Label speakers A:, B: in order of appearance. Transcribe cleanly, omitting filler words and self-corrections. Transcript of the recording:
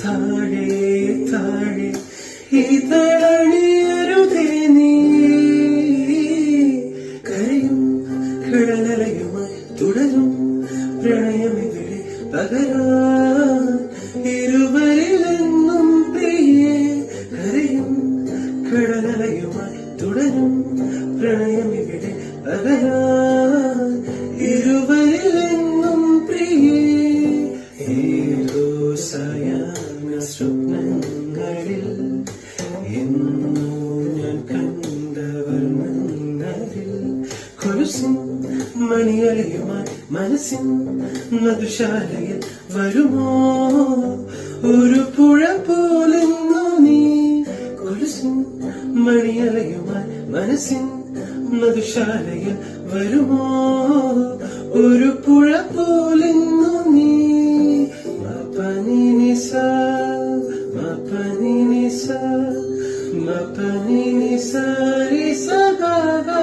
A: താഴെ താഴെ ഇതളണിയരുതേ നീ കരയും കടലലയുമായി തുടരും പ്രണയമിവിടെ പകരാൻ ഇരുവരിലെന്നും പ്രിയേ കരയും കടലലയുമായി തുടരും പ്രണയമിവിടെ പകരാൻ ഇരുവരിലെന്നും പ്രിയേ ഏതോ സായാഹ്ന സ്വപ്നങ്ങളിൽ എന്നോ ഞാൻ കണ്ട വർണ്ണങ്ങളിൽ കൊലുസിൻ മണിയലയുമായി മനസ്സിൻ മധുശാലയിൽ വരുമോ ഒരു പുഴ പോലെന്നോ നീ കൊലുസിൻ മണിയലയുമായി മനസ്സിൻ മധുശാലയിൽ വരുമോ ഒരു പുഴ പോലെന്നോ നീ മപനി നിസ മപനി നിസ മപനി നിസ രി സ ഗ ഗ